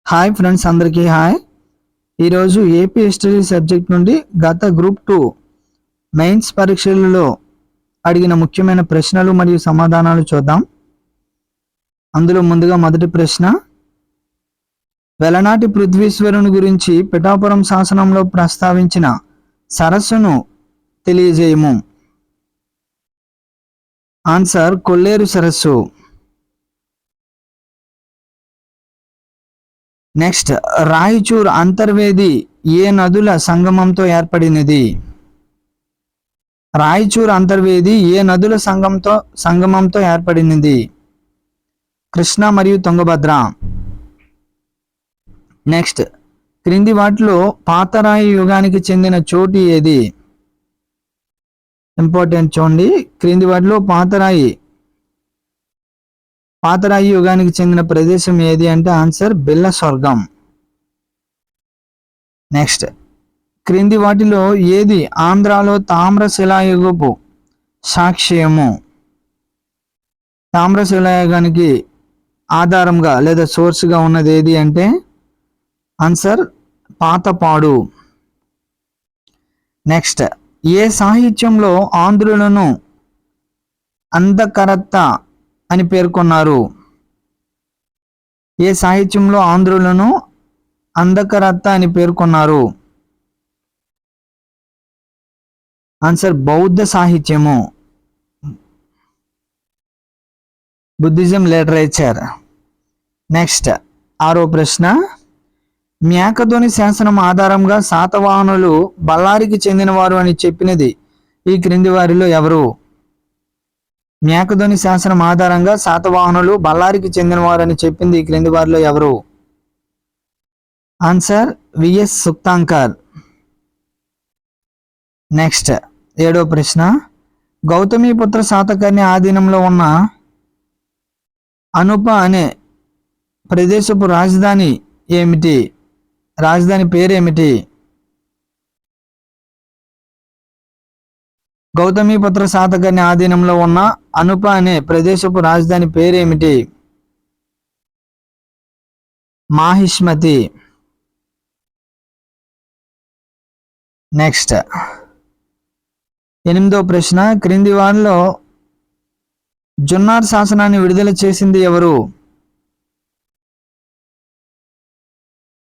Hi friends, అందరికీ hi. ఈరోజు AP history subject నుండి గత గ్రూప్ 2 మెయిన్స్ పరీక్షలలో అడిగిన ముఖ్యమైన ప్రశ్నలు మరియు సమాధానాలు చూద్దాం. అందులో ముందుగా మొదటి ప్రశ్న, వెలనాటి పృథ్వీశ్వరుని గురించి పిఠాపురం శాసనంలో ప్రస్తావించిన సరస్సును తెలియజేయము. ఆన్సర్ కొల్లేరు సరస్సు. నెక్స్ట్, రాయచూర్ అంతర్వేది ఏ నదుల సంగమంతో ఏర్పడినది? రాయచూర్ అంతర్వేది ఏ నదుల సంగమంతో ఏర్పడినది? కృష్ణ మరియు తుంగభద్ర. నెక్స్ట్, క్రింది వాటిలో పాతరాయి యుగానికి చెందిన చోటు ఏది? ఇంపార్టెంట్ చూడండి, క్రింది వాటిలో పాతరాయి యుగానికి చెందిన ప్రదేశం ఏది అంటే ఆన్సర్ బిల్ల స్వర్గం. నెక్స్ట్, క్రింది వాటిలో ఏది ఆంధ్రాలో తామ్ర శిలాయుగపు సాక్ష్యము? తామ్ర శిలాయుగానికి ఆధారంగా లేదా సోర్స్గా ఉన్నది ఏది అంటే ఆన్సర్ పాతపాడు. నెక్స్ట్, ఏ సాహిత్యంలో ఆంధ్రులను అందకరత్త అని పేర్కొన్నారు? ఏ సాహిత్యంలో ఆంధ్రులను అందకరత్త అని పేర్కొన్నారు? ఆన్సర్ బౌద్ధ సాహిత్యము, బుద్ధిజం లిటరేచర్. నెక్స్ట్, ఆరో ప్రశ్న, మేకధోని శాసనం ఆధారంగా శాతవాహనులు బళ్ళారికి చెందినవారు అని చెప్పినది ఈ క్రింది వారిలో ఎవరు? మేకధోని శాసనం ఆధారంగా శాతవాహనులు బళ్ళారికి చెందినవారు అని చెప్పింది ఈ క్రింది వారిలో ఎవరు? Answer VS Sukthankar. నెక్స్ట్, ఏడో ప్రశ్న, గౌతమిపుత్ర శాతకర్ణి ఆధీనంలో ఉన్న అనుప అనే ప్రదేశపు రాజధాని ఏమిటి? రాజధాని పేరేమిటి? గౌతమిపుత్ర శాతకర్ణి ఆధీనంలో ఉన్న అనుప అనే ప్రదేశపు రాజధాని పేరేమిటి? మాహిష్మతి. నెక్స్ట్, ఎనిమిదో ప్రశ్న, క్రింది వారిలో జున్నార్ శాసనాన్ని విడుదల చేసింది ఎవరు?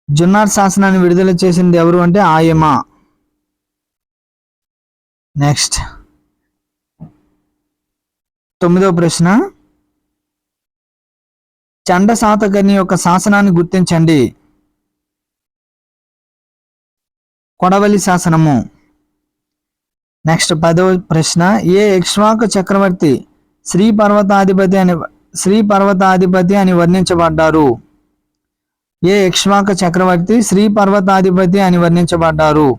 జున్నార్ శాసనాన్ని విడుదల చేసింది ఎవరు అంటే ఆయమ. నెక్స్ట్, తొమ్మిదో ప్రశ్న, చండ శాతకర్ణి యొక్క శాసనాన్ని గుర్తించండి. కొడవలి శాసనము. నెక్స్ట్, పదో ప్రశ్న, ఏ ఇక్ష్వాకు చక్రవర్తి శ్రీ పర్వతాధిపతి అని వర్ణించబడ్డారు? ఏ ఇక్ష్వాకు చక్రవర్తి శ్రీ పర్వతాధిపతి అని వర్ణించబడ్డారు?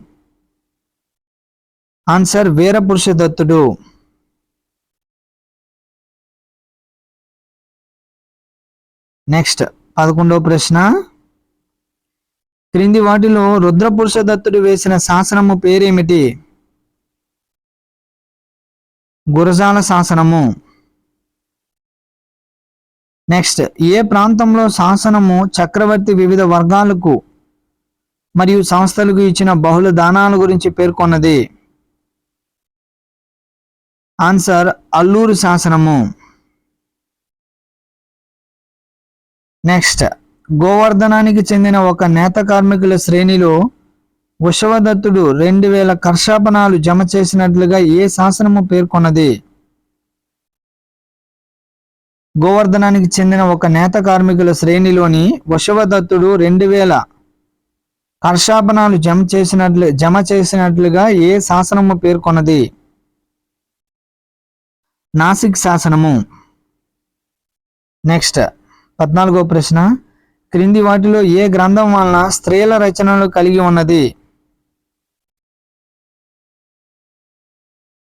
ఆన్సర్ వీరపురుషదత్తుడు. నెక్స్ట్, 11వ ప్రశ్న, క్రింది వాటిలో రుద్రపురుషదత్తుడు వేసిన శాసనము పేరేమిటి? గురజాల శాసనము. నెక్స్ట్, ఏ ప్రాంతంలో శాసనము చక్రవర్తి వివిధ వర్గాలకు మరియు సంస్థలకు ఇచ్చిన బహుళ దానాల గురించి పేర్కొన్నది? ఆన్సర్ అల్లూరు శాసనము. నెక్స్ట్, గోవర్ధనానికి చెందిన ఒక నేత కార్మికుల శ్రేణిలో వృషభదత్తుడు 2000 కర్షాపణాలు జమ చేసినట్లుగా ఏ శాసనము పేర్కొన్నది? గోవర్ధనానికి చెందిన ఒక నేత కార్మికుల శ్రేణిలోని వృషభదత్తుడు 2000 కర్షాపణాలు జమ చేసినట్లుగా ఏ శాసనము పేర్కొన్నది? నాసిక్ శాసనము. నెక్స్ట్, 14వ ప్రశ్న, క్రింది వాటిలో ఏ గ్రంథం వలన స్త్రీల రచనలు కలిగి ఉన్నది?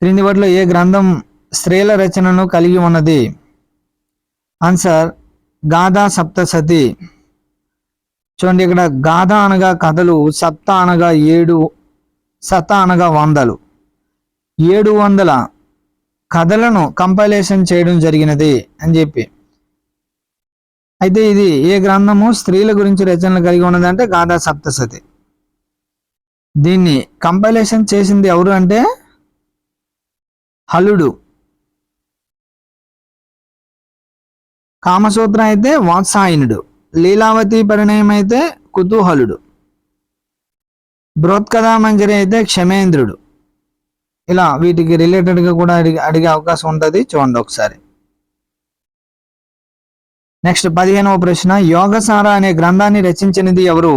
క్రింది వాటిలో ఏ గ్రంథం స్త్రీల రచనను కలిగి ఉన్నది? ఆన్సర్ గాథా సప్తసతి. చూడండి, ఇక్కడ గాథ అనగా కథలు, సప్త అనగా 7, శత అనగా 100. 700 కథలను కంపైలేషన్ చేయడం జరిగినది అని చెప్పి అయితే ఇది ఏ గ్రంథము స్త్రీల గురించి రచనలు కలిగి ఉన్నదంటే గాథా సప్తసతి. దీన్ని కంపైలేషన్ చేసింది ఎవరు అంటే హలుడు. కామసూత్ర అయితే వాత్సాయనుడు. లీలావతి పరిణయం అయితే కుతూహలుడు. బృహత్కథా మంజరి అయితే క్షమేంద్రుడు. ఇలా వీటికి రిలేటెడ్గా కూడా అడిగే అవకాశం ఉంటుంది, చూడండి ఒకసారి. నెక్స్ట్ 15వ ప్రశ్న, యోగసార అనే గ్రంథాన్ని రచించినది ఎవరు?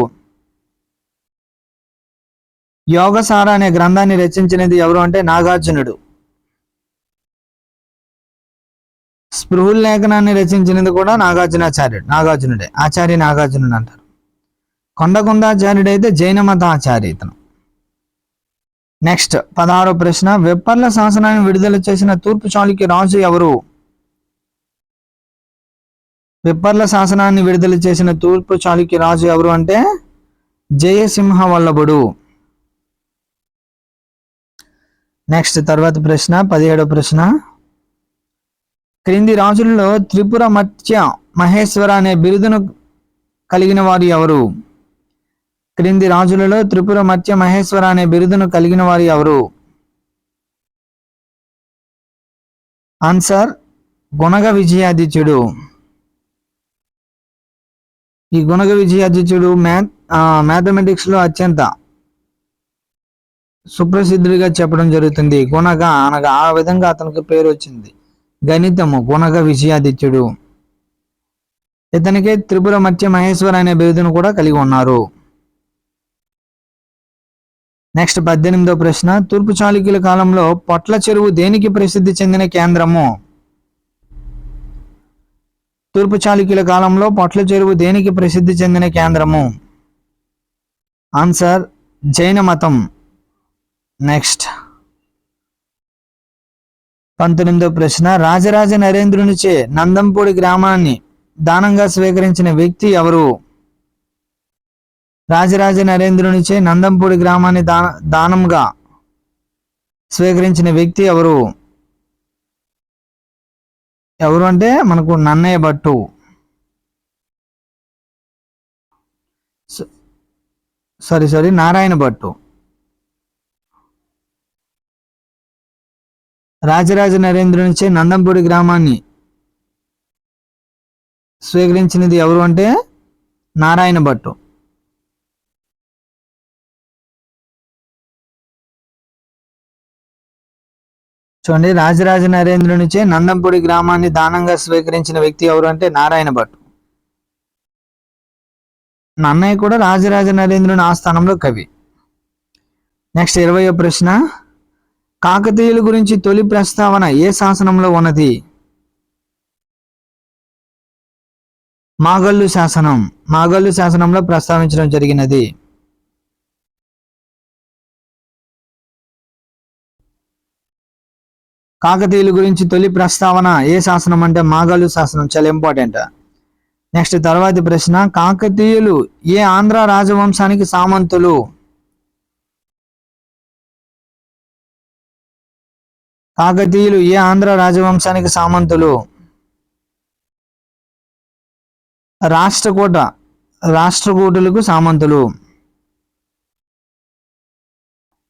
యోగసార అనే గ్రంథాన్ని రచించినది ఎవరు అంటే నాగార్జునుడు. స్పృహుల్లేఖనాన్ని రచించినది కూడా నాగార్జునుడే. ఆచార్య నాగార్జునుడు అంటారు. కొండకుండాచార్యుడు అయితే జైన మత ఆచార్య ఇతను. నెక్స్ట్ 16వ ప్రశ్న, వెప్పర్ల శాసనాన్ని విడుదల చేసిన తూర్పు చాళుక్య రాజు ఎవరు? వెప్పర్ల శాసనాన్ని విడుదల చేసిన తూర్పు చాళుక్య రాజు ఎవరు అంటే జయసింహ వల్లభుడు. నెక్స్ట్ తర్వాత ప్రశ్న 17వ ప్రశ్న, క్రింది రాజులలో త్రిపుర మత్స్య మహేశ్వర అనే బిరుదును కలిగిన వారు ఎవరు? క్రింది రాజులలో త్రిపుర మత్స్య మహేశ్వర అనే బిరుదును కలిగిన వారు ఎవరు? ఆన్సర్ గుణగ విజయాదిత్యుడు. ఈ గుణగ విజయాదిత్యుడు మ్యాథమెటిక్స్ లో అత్యంత సుప్రసిద్ధుడిగా చెప్పడం జరుగుతుంది. గుణగ అనగా ఆ విధంగా అతనికి పేరు వచ్చింది. గణితము గుణగ విజయాదిత్యుడు. ఇతనికి త్రిపుర మత్స్య మహేశ్వర అనే బిరుదును కూడా కలిగి ఉన్నారు. నెక్స్ట్ 18వ ప్రశ్న, తూర్పు చాళుక్యుల కాలంలో పొట్ల చెరువు దేనికి ప్రసిద్ధి చెందిన కేంద్రము? తూర్పు చాళుక్యుల కాలంలో పొట్ల చెరువు దేనికి ప్రసిద్ధి చెందిన కేంద్రము? ఆన్సర్ జైన మతం. నెక్స్ట్ 19వ ప్రశ్న, రాజరాజ నరేంద్రునిచే నందంపూడి గ్రామాన్ని దానంగా స్వీకరించిన వ్యక్తి ఎవరు? రాజరాజ నరేంద్రునిచే నందంపూడి గ్రామాన్ని దానంగా స్వీకరించిన వ్యక్తి ఎవరు? ఎవరు అంటే మనకు నన్నయ్య భట్టు. సారీ నారాయణ భట్టు. రాజరాజ నరేంద్రునిచే నందంపూడి గ్రామాన్ని స్వీకరించినది ఎవరు అంటే నారాయణ భట్టు. చూడండి, రాజరాజ నరేంద్రునిచే నందంపూడి గ్రామాన్ని దానంగా స్వీకరించిన వ్యక్తి ఎవరు అంటే నారాయణ భట్టు. నన్నయ్య కూడా రాజరాజ నరేంద్రుని ఆస్థానంలో కవి. నెక్స్ట్ 20వ ప్రశ్న, కాకతీయుల గురించి తొలి ప్రస్తావన ఏ శాసనంలో ఉన్నది? మాగల్లు శాసనంలో ప్రస్తావించడం జరిగినది. కాకతీయుల గురించి తొలి ప్రస్తావన ఏ శాసనం అంటే మాగల్లు శాసనం. చాలా ఇంపార్టెంట్. నెక్స్ట్ తర్వాతి ప్రశ్న, కాకతీయులు ఏ ఆంధ్ర రాజవంశానికి సామంతులు? కాకతీయులు ఏ ఆంధ్ర రాజవంశానికి సామంతులు? రాష్ట్రకూటులకు సామంతులు.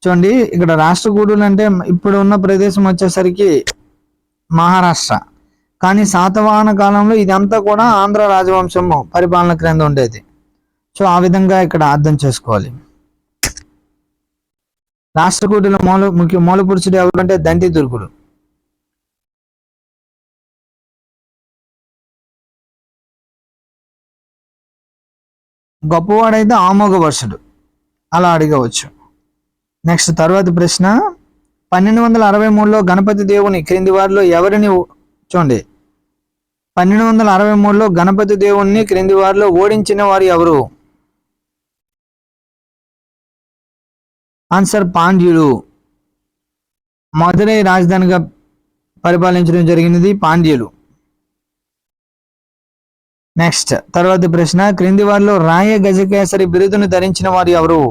చూడండి, ఇక్కడ రాష్ట్రకూటులు అంటే ఇప్పుడు ఉన్న ప్రదేశం వచ్చేసరికి మహారాష్ట్ర, కానీ శాతవాహన కాలంలో ఇదంతా కూడా ఆంధ్ర రాజవంశము పరిపాలన క్రింద ఉండేది. సో ఆ విధంగా ఇక్కడ అర్థం చేసుకోవాలి. రాష్ట్రకూటుల మూల పురుషుడు ఎవరంటే దంతి దుర్గుడు. గొప్పవాడైతే ఆమోఘ వర్షుడు. అలా అడగవచ్చు. నెక్స్ట్ తర్వాతి ప్రశ్న, 1263లో గణపతి దేవుని క్రింది వారిలో ఎవరిని చూడండి 1263లో గణపతి దేవుణ్ణి క్రింది వారిలో ఓడించిన వారు ఎవరు? ఆన్సర్ పాండ్యుడు. మదురై రాజధానిగా పరిపాలించడం జరిగినది పాండ్యులు. నెక్స్ట్ తర్వాతి ప్రశ్న, క్రింది వారిలో రాయ గజకేసరి బిరుదును ధరించిన వారు ఎవరు?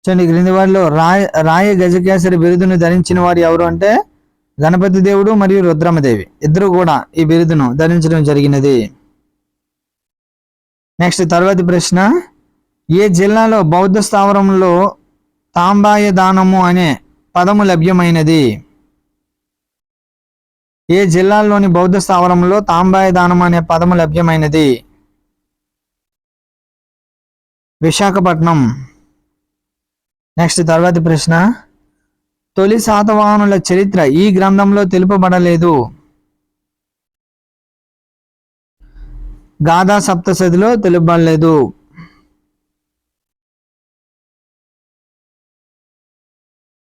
చూడండి, క్రింది వారిలో రాయ గజకేసరి బిరుదును ధరించిన వారు ఎవరు అంటే గణపతి దేవుడు మరియు రుద్రమదేవి ఇద్దరు కూడా ఈ బిరుదును ధరించడం జరిగినది. నెక్స్ట్ తర్వాతి ప్రశ్న, ఏ జిల్లాలో బౌద్ధ స్థావరంలో తాంబాయ దానము అనే పదము లభ్యమైనది? ఏ జిల్లాలోని బౌద్ధ స్థావరంలో తాంబాయ దానము అనే పదము లభ్యమైనది? విశాఖపట్నం. నెక్స్ట్ తర్వాతి ప్రశ్న, తొలి శాతవాహనుల చరిత్ర ఈ గ్రంథంలో తెలుపబడలేదు. గాథా సప్తశతిలో తెలుపబడలేదు.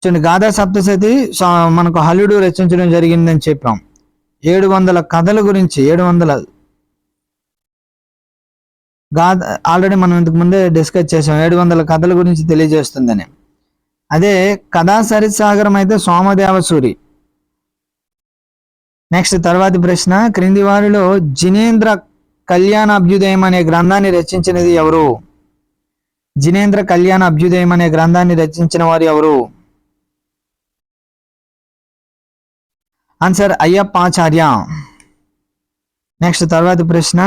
చూడండి, గాథా సప్తశతి మనకు హల్లుడు రచించడం జరిగిందని చెప్పాం. 700 కథల గురించి 700 ఆల్రెడీ మనం ఇంతకు ముందే డిస్కస్ చేసాం. 700 కథల గురించి తెలియజేస్తుందని. అదే కథా సరిసాగరం అయితే సోమదేవసూరి. నెక్స్ట్ తర్వాతి ప్రశ్న, క్రింది వారిలో జినేంద్ర కళ్యాణ అభ్యుదయం అనే గ్రంథాన్ని రచించినది ఎవరు? జినేంద్ర కళ్యాణ అభ్యుదయం అనే గ్రంథాన్ని రచించిన వారు ఎవరు? ఆన్సర్ అయ్యప్పాచార్య. నెక్స్ట్ తర్వాతి ప్రశ్న,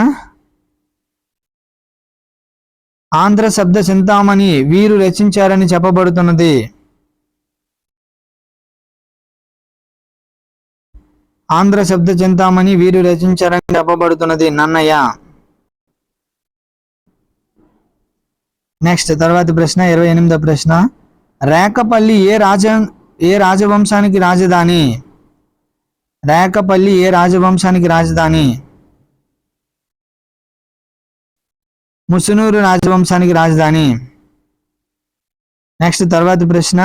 ఆంధ్ర శబ్ద చింతామణి వీరు రచించారని చెప్పబడుతున్నది. ఆంధ్ర శబ్ద చింతామణి వీరు రచించారని చెప్పబడుతున్నది నన్నయ్య. నెక్స్ట్ తర్వాతి ప్రశ్న 28వ ప్రశ్న, రేకపల్లి ఏ రాజవంశానికి రాజధాని? రేకపల్లి ఏ రాజవంశానికి రాజధాని? ముసునూరు రాజవంశానికి రాజధాని. నెక్స్ట్ తర్వాతి ప్రశ్న,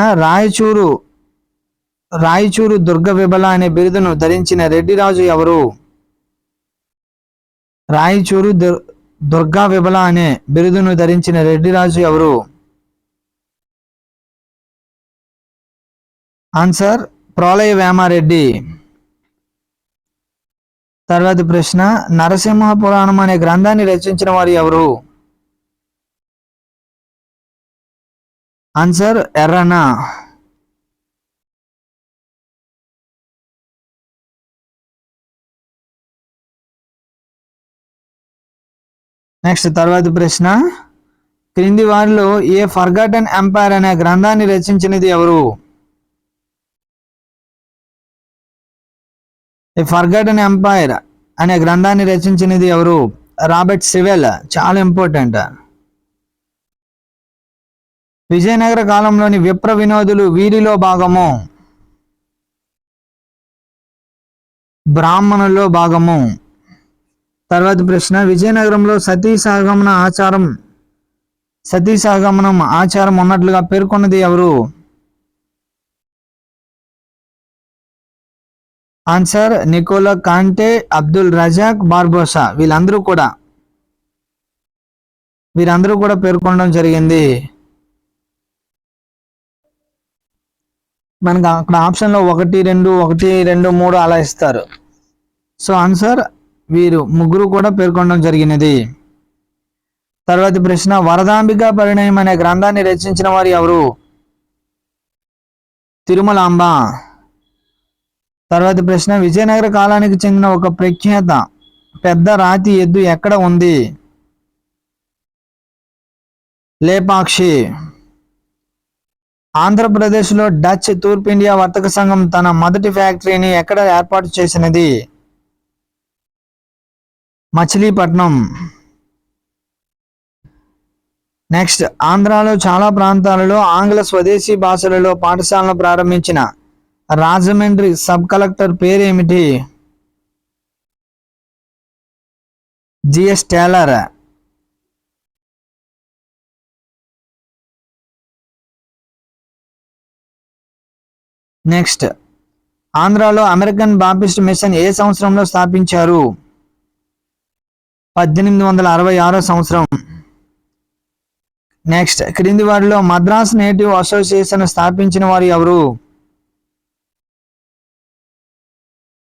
రాయచూరు దుర్గ విబల అనే బిరుదును ధరించిన రెడ్డి రాజు ఎవరు? రాయచూరు దుర్గా విబల అనే బిరుదును ధరించిన రెడ్డి రాజు ఎవరు? ఆన్సర్ ప్రోలయ వేమారెడ్డి. తర్వాతి ప్రశ్న, నరసింహ పురాణం అనే గ్రంథాన్ని రచించిన వారు ఎవరు? ఆన్సర్ ఎర్రన. నెక్స్ట్ తర్వాతి ప్రశ్న, క్రింది వారిలో ఏ ఫర్గాటన్ ఎంపైర్ అనే గ్రంథాన్ని రచించినది ఎవరు? ఏ ఫర్గాటన్ ఎంపైర్ అనే గ్రంథాన్ని రచించినది ఎవరు? Robert Sewell. చాలా ఇంపార్టెంట్. విజయనగర కాలంలోని విప్ర వినోదులు వీరిలో భాగము? బ్రాహ్మణుల్లో భాగము. తర్వాత ప్రశ్న, విజయనగరంలో సతీ సహగమనం ఆచారం ఉన్నట్లుగా పేర్కొన్నది ఎవరు? Answer Nicola Conti, Abdul Razzaq Barbosa. వీరందరూ కూడా పేర్కొనడం జరిగింది. మనకు అక్కడ ఆప్షన్లో 1, 2, 1, 2, 3 అలా ఇస్తారు. సో ఆన్సర్ వీరు ముగ్గురు కూడా పేర్కొనడం జరిగినది. తర్వాతి ప్రశ్న, వరదాంబిక పరిణయం అనే గ్రంథాన్ని రచించిన వారు ఎవరు? తిరుమలాంబ. తర్వాతి ప్రశ్న, విజయనగర కాలానికి చెందిన ఒక ప్రఖ్యాత పెద్ద రాతి ఎద్దు ఎక్కడ ఉంది? లేపాక్షి. ఆంధ్రప్రదేశ్లో డచ్ తూర్పు ఇండియా వర్తక సంఘం తన మొదటి ఫ్యాక్టరీని ఎక్కడ ఏర్పాటు చేసినది? మచిలీపట్నం. నెక్స్ట్, ఆంధ్రాలో చాలా ప్రాంతాలలో ఆంగ్ల స్వదేశీ భాషలలో పాఠశాలను ప్రారంభించిన రాజమండ్రి సబ్ కలెక్టర్ పేరేమిటి? GS Taylor. నెక్స్ట్, ఆంధ్రాలో అమెరికన్ బాప్టిస్ట్ మిషన్ ఏ సంవత్సరంలో స్థాపించారు? 1866 సంవత్సరం. నెక్స్ట్, క్రింది వారిలో మద్రాస్ నేటివ్ అసోసియేషన్ స్థాపించిన వారు ఎవరు?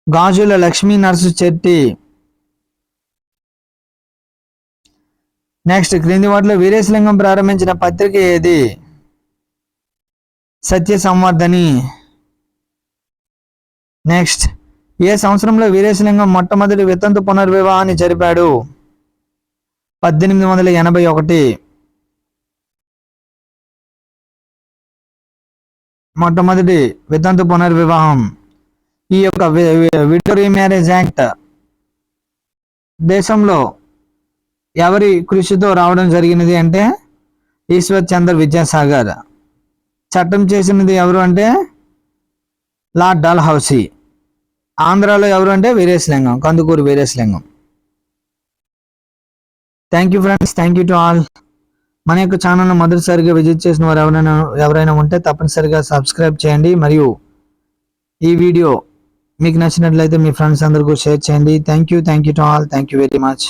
గాజుల లక్ష్మీ నరసు చెట్టి. నెక్స్ట్, క్రింది వాటిలో వీరేశలింగం ప్రారంభించిన పత్రిక ఏది? సత్య సంవర్ధని. నెక్స్ట్, ఏ సంవత్సరంలో వీరేశలింగం మొట్టమొదటి వితంతు పునర్వివాహాన్ని జరిపాడు? 1881. మొట్టమొదటి వితంతు పునర్వివాహం. ఈ యొక్క విడో రీమ్యారేజ్ యాక్ట్ దేశంలో ఎవరి కృషితో రావడం జరిగినది అంటే ఈశ్వర్ చంద్ర విద్యాసాగర్. చట్టం చేసినది ఎవరు అంటే లార్డ్ డల్హౌసీ. ఆంధ్రాలో ఎవరు అంటే Veeresalingam, Kandukuri Veeresalingam. Thank you friends, thank you to all. మన యొక్క ఛానల్ను మొదటిసారిగా విజిట్ చేసిన వారు ఎవరైనా ఉంటే తప్పనిసరిగా సబ్స్క్రైబ్ చేయండి. మరియు ఈ వీడియో మీకు నచ్చినట్లయితే మీ ఫ్రెండ్స్ అందరికీ షేర్ చేయండి. Thank you to all. Thank you very much.